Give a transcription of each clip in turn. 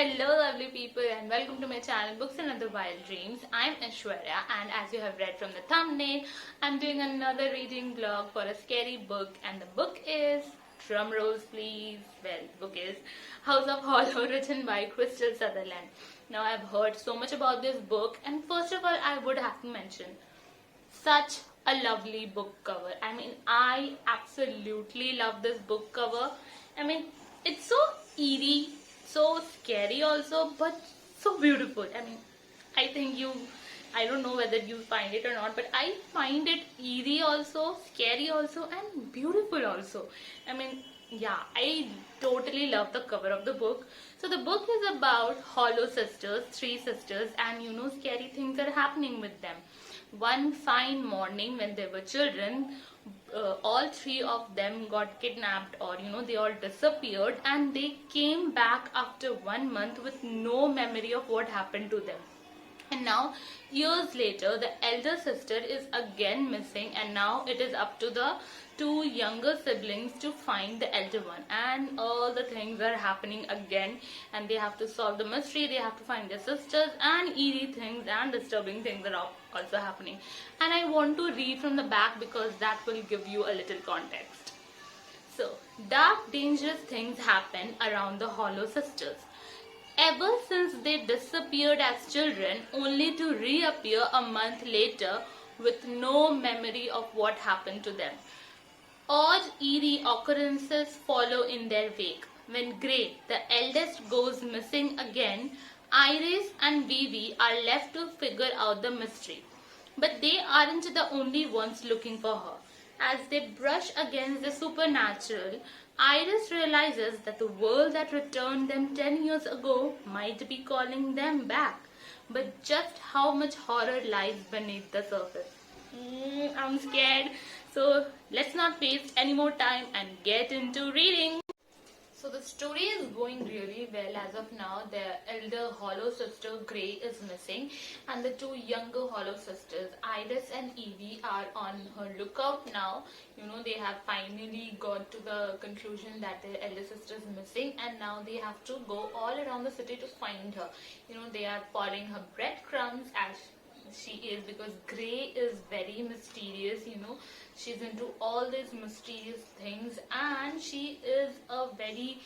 Hello lovely people and welcome to my channel Books and Other Wild Dreams. I'm Aishwarya and as you have read from the thumbnail, I'm doing another reading vlog for a scary book, and the book is, drum rolls please, well, the book is House of Hollow, written by Crystal Sutherland. Now I've heard so much about this book, and first of all I would have to mention such a lovely book cover. I mean, I absolutely love this book cover. I mean, it's so eerie, so scary also, but so beautiful. I mean, I don't know whether you find it or not, but I find it eerie also, scary also, and beautiful also. I mean, yeah, I totally love the cover of the book. So the book is about Hollow sisters, three sisters, and scary things are happening with them. One fine morning when they were children, all three of them got kidnapped, or they all disappeared, and they came back after 1 month with no memory of what happened to them. And now, years later, the elder sister is again missing, and now it is up to the two younger siblings to find the elder one. And all the things are happening again, and they have to solve the mystery, they have to find their sisters, and eerie things and disturbing things are also happening. And I want to read from the back because that will give you a little context. So, dark, dangerous things happen around the Hollow sisters. Ever since they disappeared as children, only to reappear a month later with no memory of what happened to them. Odd, eerie occurrences follow in their wake. When Gray, the eldest, goes missing again, Iris and Vivi are left to figure out the mystery. But they aren't the only ones looking for her. As they brush against the supernatural, Iris realizes that the world that returned them 10 years ago might be calling them back. But just how much horror lies beneath the surface? I'm scared. So let's not waste any more time and get into reading. So the story is going really well as of now. The elder Hollow sister Gray is missing, and the two younger Hollow sisters Iris and Evie are on her lookout now. They have finally got to the conclusion that their elder sister is missing, and now they have to go all around the city to find her. They are following her breadcrumbs as she is, because Gray is very mysterious. She's into all these mysterious things, and she is a very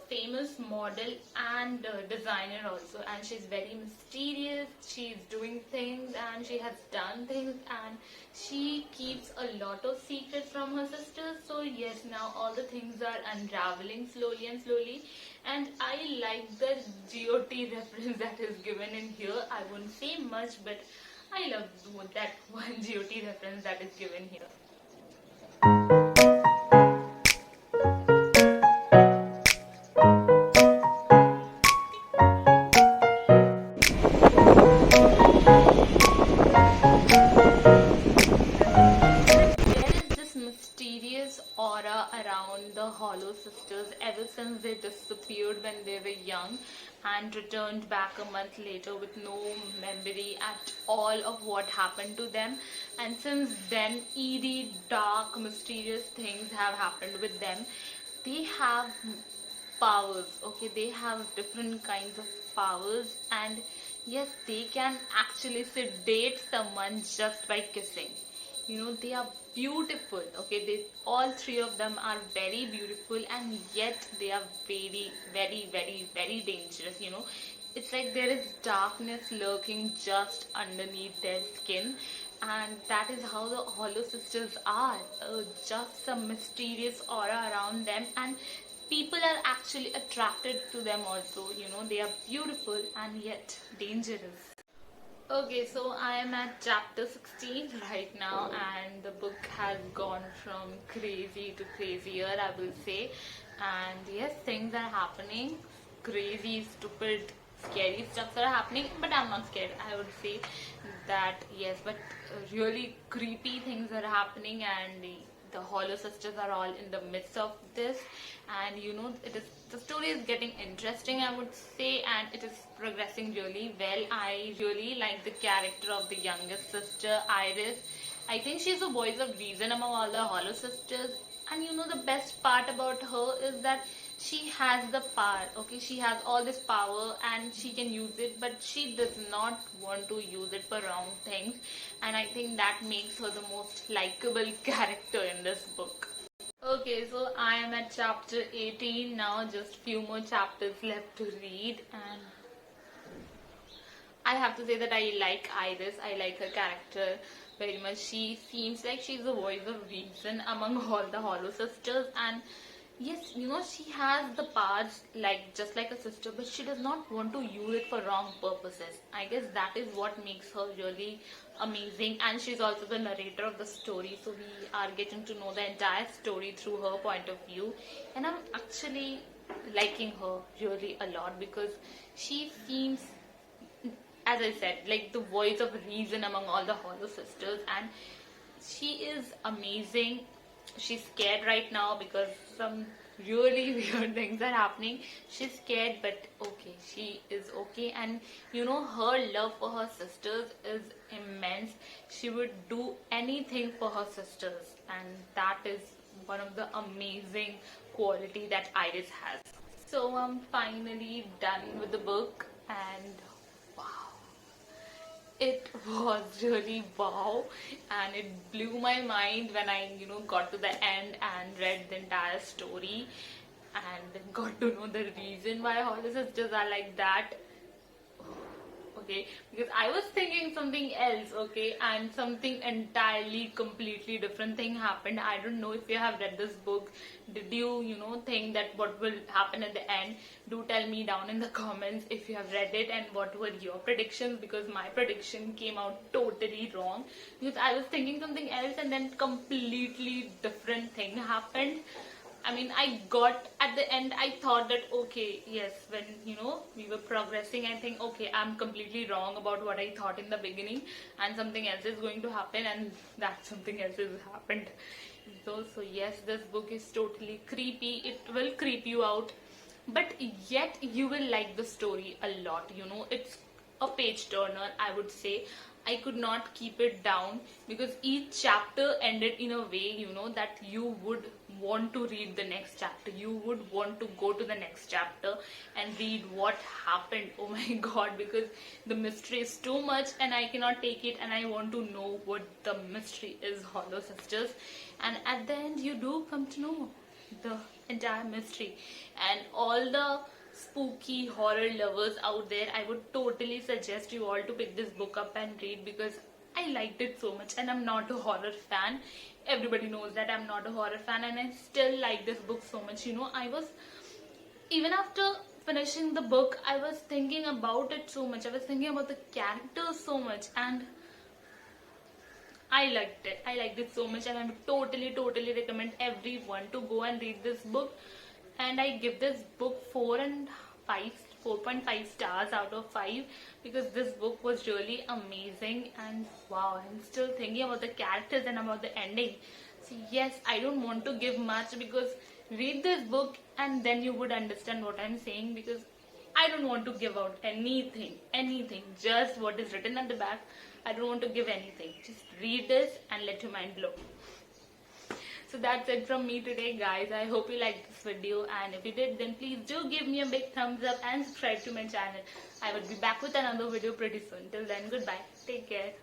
famous model and designer also, and she's very mysterious. She's doing things and she has done things, and she keeps a lot of secrets from her sisters. So yes, now all the things are unraveling slowly and slowly, and I like the GOT reference that is given in here. I won't say much, but I love that one GOT reference that is given here. Aura around the Hollow sisters ever since they disappeared when they were young and returned back a month later with no memory at all of what happened to them. And since then, eerie, dark, mysterious things have happened with them. They have powers, okay? They have different kinds of powers, and yes, they can actually sedate someone just by kissing. They are beautiful, okay? All three of them are very beautiful, and yet they are very, very, very, very dangerous. It's like there is darkness lurking just underneath their skin, and that is how the Hollow sisters are. Just some mysterious aura around them, and people are actually attracted to them also. They are beautiful and yet dangerous. Okay, so I am at chapter 16 right now, and the book has gone from crazy to crazier, I will say. And yes, things are happening. Crazy, stupid, scary stuff are happening, but I'm not scared. I would say that yes, but really creepy things are happening, and the Hollow sisters are all in the midst of this, and the story is getting interesting, I would say, and it is progressing really well. I really like the character of the youngest sister, Iris. I think she's the voice of reason among all the Hollow sisters, and the best part about her is that she has the power, okay, she has all this power and she can use it, but she does not want to use it for wrong things, and I think that makes her the most likable character in this book. Okay, so I am at chapter 18 now, just few more chapters left to read, and I have to say that I like Iris. I like her character very much. She seems like she's the voice of reason among all the Hollow sisters, and yes, she has the parts like just like a sister, but she does not want to use it for wrong purposes. I guess that is what makes her really amazing, and she's also the narrator of the story, so we are getting to know the entire story through her point of view, and I'm actually liking her really a lot because she seems, as I said, like the voice of reason among all the Hollow sisters, and she is amazing. She's scared right now because some really weird things are happening. She's scared, but okay, she is okay, and her love for her sisters is immense. She would do anything for her sisters, and that is one of the amazing quality that Iris has. So I'm finally done with the book, and wow, it was really wow, and it blew my mind when I got to the end and read the entire story and got to know the reason why all the sisters are like that. Okay, because I was thinking something else, okay, and something entirely completely different thing happened. I don't know if you have read this book. Did you think that what will happen at the end? Do tell me down in the comments if you have read it and what were your predictions, because my prediction came out totally wrong, because I was thinking something else and then completely different thing happened. I mean, I got at the end, I thought that, okay, yes, when, we were progressing, I think, okay, I'm completely wrong about what I thought in the beginning, and something else is going to happen, and that something else has happened. So yes, this book is totally creepy. It will creep you out, but yet you will like the story a lot. It's a page turner, I would say. I could not keep it down because each chapter ended in a way, that you would want to read the next chapter. You would want to go to the next chapter and read what happened. Oh my god, because the mystery is too much and I cannot take it, and I want to know what the mystery is, Hollow Sisters. And at the end, you do come to know the entire mystery, and all the spooky horror lovers out there, I would totally suggest you all to pick this book up and read, because I liked it so much, and I'm not a horror fan. Everybody knows that I'm not a horror fan, and I still like this book so much. I was, even after finishing the book, I was thinking about it so much. I was thinking about the characters so much, and I liked it. I liked it so much, and I would totally recommend everyone to go and read this book. And I give this book 4.5 stars out of 5, because this book was really amazing, and wow, I'm still thinking about the characters and about the ending. So yes, I don't want to give much, because read this book and then you would understand what I'm saying, because I don't want to give out anything, just what is written at the back. I don't want to give anything. Just read this and let your mind blow. So that's it from me today, guys. I hope you liked this video, and if you did, then please do give me a big thumbs up and subscribe to my channel. I will be back with another video pretty soon. Till then, goodbye. Take care.